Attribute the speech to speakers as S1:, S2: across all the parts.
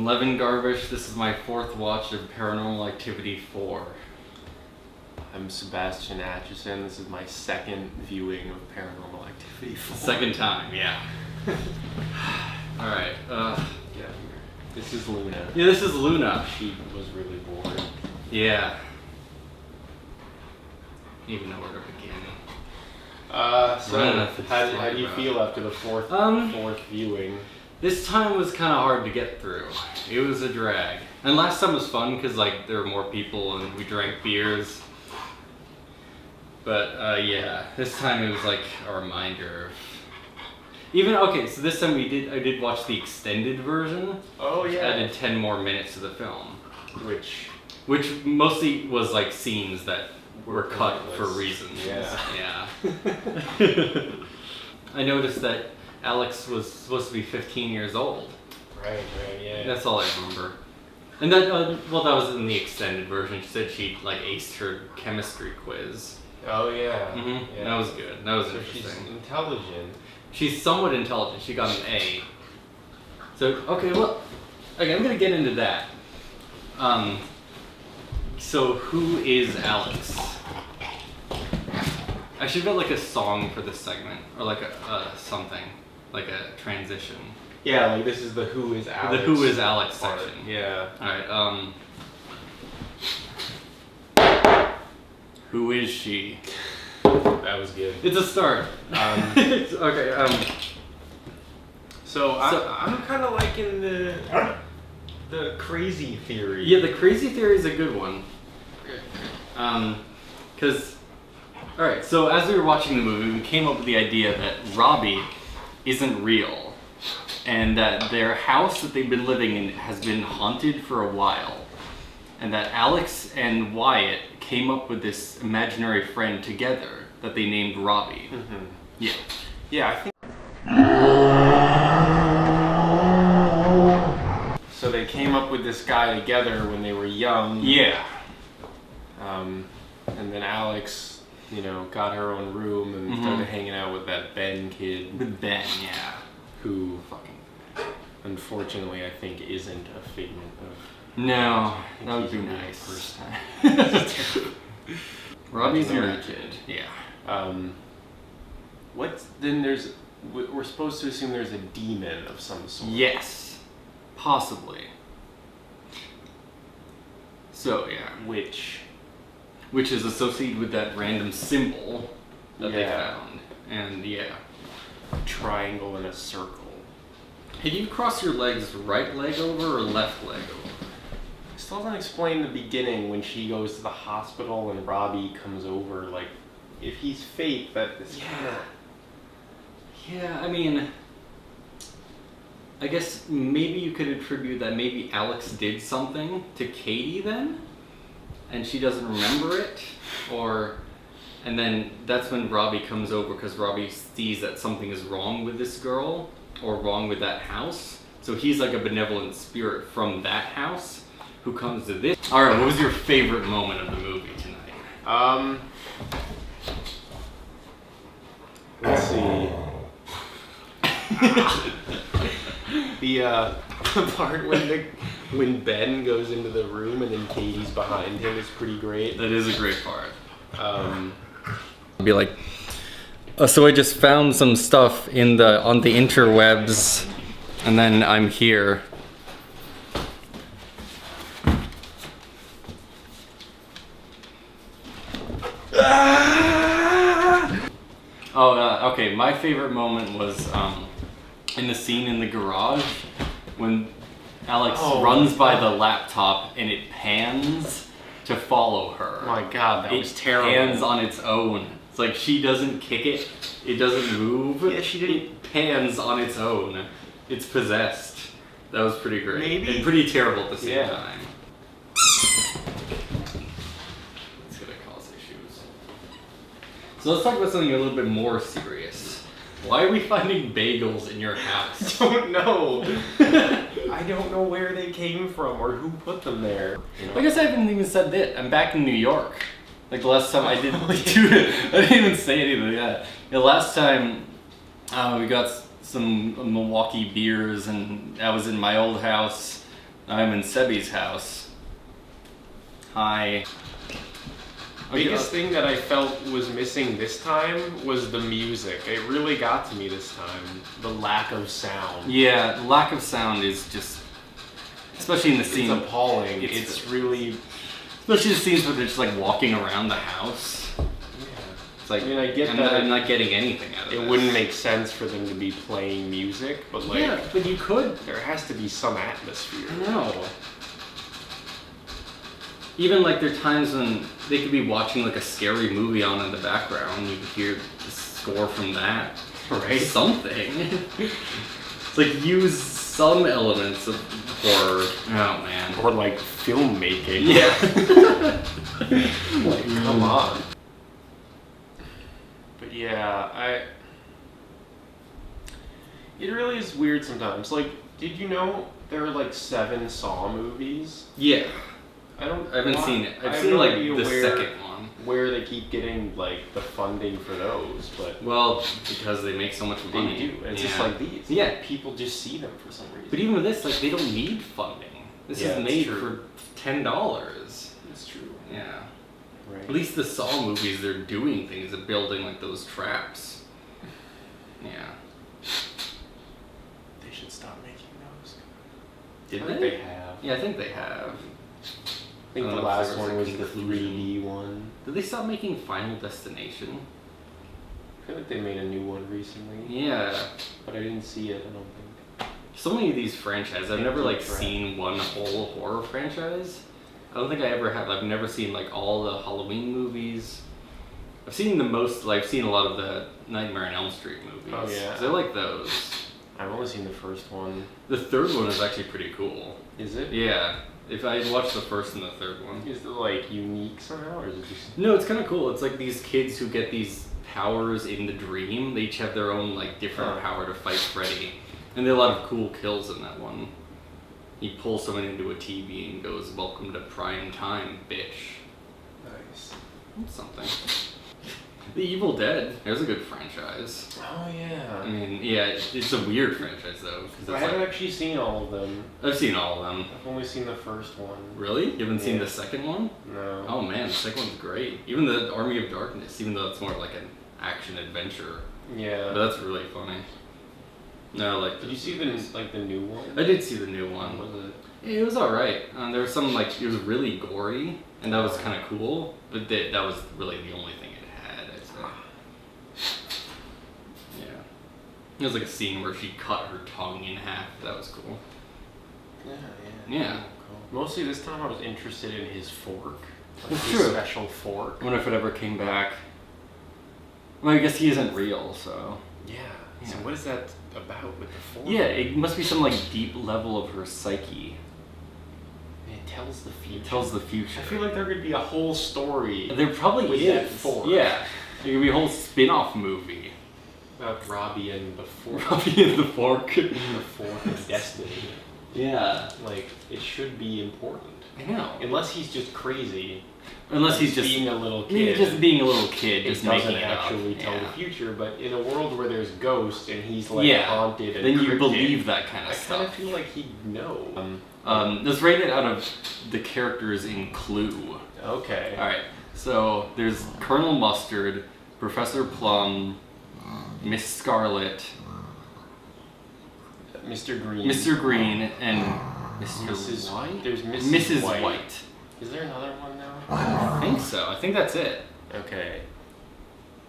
S1: I'm Levin Garvish. This is my fourth watch of Paranormal Activity 4.
S2: I'm Sebastian Atchison. This is my second viewing of Paranormal Activity 4.
S1: Second time, yeah. Alright,
S2: Yeah, this is Luna.
S1: Yeah, this is Luna.
S2: She was really bored.
S1: Yeah. Even know where to begin.
S2: How do you feel after the fourth viewing?
S1: This time was kind of hard to get through. It was a drag. And last time was fun because like there were more people and we drank beers. But yeah, this time it was like a reminder of... Even, okay, so this time I did watch the extended version.
S2: Oh yeah.
S1: Added 10 more minutes to the film.
S2: Which
S1: mostly was like scenes that were cut for reasons.
S2: Yeah.
S1: I noticed that Alex was supposed to be 15 years old.
S2: Right, yeah.
S1: That's all I remember. And that, that was in the extended version. She said she like aced her chemistry quiz.
S2: Oh yeah.
S1: Mm-hmm.
S2: Yeah.
S1: That was good. That was
S2: so
S1: interesting.
S2: She's intelligent.
S1: She's somewhat intelligent. She got an A. So okay, well, okay, I'm gonna get into that. So who is Alex? I should get like a song for this segment, or like a something, like a transition.
S2: Yeah, like this is the Who is Alex.
S1: The Who is Alex
S2: part.
S1: section.
S2: Yeah.
S1: All right. Who is she?
S2: That was good.
S1: It's a start. Okay.
S2: So I'm kind of liking the crazy theory.
S1: Yeah, the crazy theory is a good one. Because, all right. So as we were watching the movie, we came up with the idea that Robbie isn't real, and that their house that they've been living in has been haunted for a while, and that Alex and Wyatt came up with this imaginary friend together that they named Robbie.
S2: Mm-hmm.
S1: Yeah.
S2: Yeah, I think. So they came up with this guy together when they were young.
S1: Yeah.
S2: And then Alex, got her own room and started hanging out with that Ben kid.
S1: With Ben, yeah.
S2: Who unfortunately, I think isn't a figment of...
S1: No, that would be nice. Robbie's a nerd kid. Yeah.
S2: We're supposed to assume there's a demon of some sort.
S1: Yes. Possibly. So, yeah. Which is associated with that random symbol that they found. And, yeah.
S2: A triangle and a circle.
S1: Hey, do you cross your legs right leg over or left leg over?
S2: It still doesn't explain the beginning when she goes to the hospital and Robbie comes over. Like, if he's fake, that is kind of...
S1: Yeah, I mean... I guess maybe you could attribute that maybe Alex did something to Katie then, and she doesn't remember it, and then that's when Robbie comes over because Robbie sees that something is wrong with this girl, or wrong with that house. So he's like a benevolent spirit from that house who comes to this. Alright, what was your favorite moment of the movie tonight?
S2: Let's see. The part when Ben goes into the room and then Katie's behind him is pretty great.
S1: That is a great part. Be like, so I just found some stuff on the interwebs, and then I'm here. Okay. My favorite moment was in the scene in the garage when Alex runs by the laptop and it pans to follow her.
S2: Oh my god, that was terrible.
S1: It pans on its own. It's like she doesn't kick it, it doesn't move.
S2: Yeah, she didn't.
S1: It pans on its own. It's possessed. That was pretty great.
S2: Maybe.
S1: And pretty terrible at the same time. It's gonna cause issues. So let's talk about something a little bit more serious. Why are we finding bagels in your house?
S2: I don't know. I don't know where they came from or who put them there.
S1: I guess I haven't even said that. I'm back in New York. Like the last time I didn't do it. I didn't even say anything like that. The last time we got some Milwaukee beers and I was in my old house I'm in Sebi's house. Hi.
S2: Biggest thing that I felt was missing this time was the music. It really got to me this time. The lack of sound.
S1: Yeah, the lack of sound is just, especially in the scene.
S2: It's appalling. It's really,
S1: especially the scenes where they're just like walking around the house.
S2: yeah.
S1: It's like,
S2: I mean, I get
S1: I'm
S2: that
S1: I'm not getting anything out of it.
S2: It wouldn't make sense for them to be playing music, but like,
S1: yeah, but you could.
S2: there has to be some atmosphere.
S1: I know. Even like there are times when they could be watching like a scary movie on in the background, you could hear the score from that.
S2: Right.
S1: Something. It's like use some elements of horror. Oh man.
S2: Or like filmmaking.
S1: Yeah.
S2: Like, come on. But yeah, it really is weird sometimes. Like, did you know there are like 7 Saw movies?
S1: Yeah.
S2: I
S1: haven't seen it. I've seen
S2: no
S1: like
S2: idea
S1: the second one.
S2: Where they keep getting like the funding for those, but
S1: Well, because they make so much money.
S2: they do. And it's just
S1: Yeah.
S2: like these.
S1: Yeah.
S2: People just see them for some reason.
S1: But even with this, like they don't need funding. This
S2: Yeah,
S1: is
S2: that's
S1: made
S2: true.
S1: for $10.
S2: It's true.
S1: Yeah.
S2: Right.
S1: At least the Saw movies, they're doing things, they're building like those traps. Yeah.
S2: They should stop making those.
S1: Did
S2: I think
S1: they?
S2: they have.
S1: Yeah, I think they have.
S2: I think
S1: I
S2: the
S1: don't know if
S2: last
S1: there
S2: one
S1: a
S2: was the
S1: conclusion.
S2: 3D one.
S1: Did they stop making Final Destination?
S2: I feel like they made a new one recently,
S1: Yeah.
S2: but I didn't see it. I don't think.
S1: So many of these franchises, I've never like
S2: Right.
S1: seen one whole horror franchise. I don't think I ever have. I've never seen like all the Halloween movies. I've seen the most. Like, I've seen a lot of the Nightmare on Elm Street movies.
S2: Oh, yeah.
S1: 'Cause I like those.
S2: I've only seen the first one.
S1: The third one is actually pretty cool.
S2: Is it?
S1: Yeah. If I watched the first and the third one.
S2: Is it like unique somehow, or is it just?
S1: No, it's kind of cool. It's like these kids who get these powers in the dream. They each have their own like different
S2: Huh.
S1: power to fight Freddy, and there are a lot of cool kills in that one. He pulls someone into a TV and goes, "Welcome to prime time, bitch."
S2: Nice.
S1: That's something. The Evil Dead. There's a good franchise.
S2: Oh yeah.
S1: I mean, yeah, it's a weird franchise though. 'Cause
S2: I
S1: it's
S2: haven't
S1: like,
S2: actually seen all of them.
S1: I've seen all of them.
S2: I've only seen the first one.
S1: Really? You haven't seen
S2: Yeah.
S1: the second one?
S2: No.
S1: Oh man, the second one's great. Even the Army of Darkness, even though it's more like an action adventure.
S2: Yeah.
S1: But that's really funny. No, like.
S2: Did you see the new one?
S1: I did see the new
S2: What
S1: one.
S2: was it?
S1: It was alright. There was some like it was really gory, and that was kind of cool. But that was really the only thing it had. I'd say. Yeah. There was like a scene where she cut her tongue in half. That was cool.
S2: Yeah.
S1: Yeah.
S2: Cool. Mostly this time I was interested in his fork. Like
S1: That's
S2: his
S1: true.
S2: special fork.
S1: I wonder if it ever came back. Well, I guess he isn't real, so.
S2: Yeah.
S1: Yeah.
S2: So what is that about with the fork?
S1: Yeah, it must be some like deep level of her psyche.
S2: It tells the future.
S1: It tells the future.
S2: I feel like there could be a whole story
S1: There probably
S2: with
S1: is.
S2: that fork.
S1: Yeah. There could be a whole spin-off movie.
S2: about Robbie and the fork.
S1: Robbie and the fork.
S2: The fork and destiny.
S1: Yeah.
S2: Like, it should be important.
S1: I know.
S2: Unless he's just crazy.
S1: Unless he's just
S2: being a little kid.
S1: maybe just being a little kid,
S2: It
S1: just
S2: doesn't
S1: making it
S2: actually
S1: up.
S2: tell
S1: Yeah.
S2: the future, but in a world where there's ghosts and he's like
S1: Yeah.
S2: haunted and
S1: Then you
S2: cryptid,
S1: believe that kind
S2: I
S1: of
S2: kind of
S1: stuff.
S2: feel like he'd know.
S1: Let's rate it out of the characters in Clue.
S2: Okay.
S1: Alright, so there's Colonel Mustard, Professor Plum, Miss Scarlet,
S2: Mr. Green.
S1: Mr. Green, and Mr.
S2: Mrs.
S1: White?
S2: There's
S1: Mrs. White.
S2: Is there another one now?
S1: I think so. I think that's it.
S2: Okay.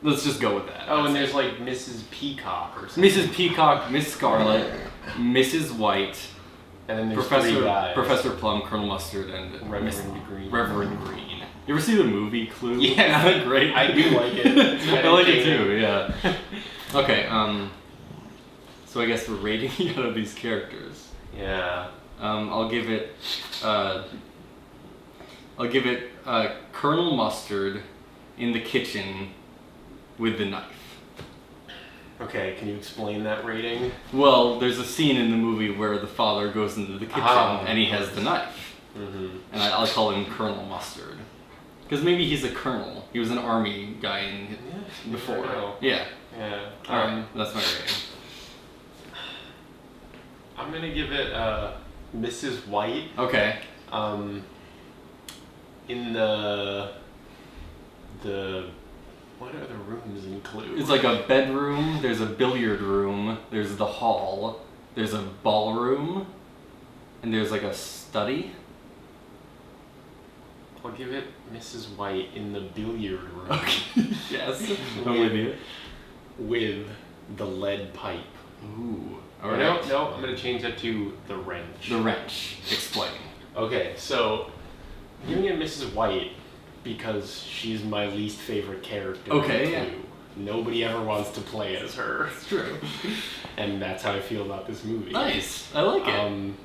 S1: Let's just go with that.
S2: Oh, and
S1: That's
S2: there's like Mrs. Peacock or
S1: it.
S2: something.
S1: Mrs. Peacock, Miss Scarlet, Mrs. White,
S2: And then there's three guys.
S1: Professor Plum, Colonel Mustard, and
S2: Reverend Green.
S1: Reverend Green. You ever see the movie Clue?
S2: Yeah.
S1: Great.
S2: I do like it.
S1: I like it too. Yeah. Okay. So I guess we're rating out of these characters.
S2: Yeah.
S1: I'll give it. Colonel Mustard in the kitchen with the knife.
S2: Okay, can you explain that rating?
S1: Well, there's a scene in the movie where the father goes into the kitchen and he has the knife.
S2: Mm-hmm.
S1: And I'll call him Colonel Mustard. Because maybe he's a colonel. He was an army guy in before.
S2: never know.
S1: Yeah.
S2: Yeah.
S1: Alright, that's my rating.
S2: I'm gonna give it Mrs. White.
S1: Okay.
S2: In the what are the rooms include?
S1: It's like a bedroom, there's a billiard room, there's the hall, there's a ballroom, and there's like a study.
S2: I'll give it Mrs. White in the billiard room.
S1: Okay. Yes. I'm with you.
S2: With the lead pipe.
S1: Ooh.
S2: Alright. No, I'm gonna change that to the wrench.
S1: The wrench. Explain.
S2: Okay, so I'm giving it Mrs. White because she's my least favorite character.
S1: Okay,
S2: in
S1: yeah.
S2: Clue. Nobody ever wants to play as her.
S1: It's true.
S2: And that's how I feel about this movie.
S1: Nice. I like it.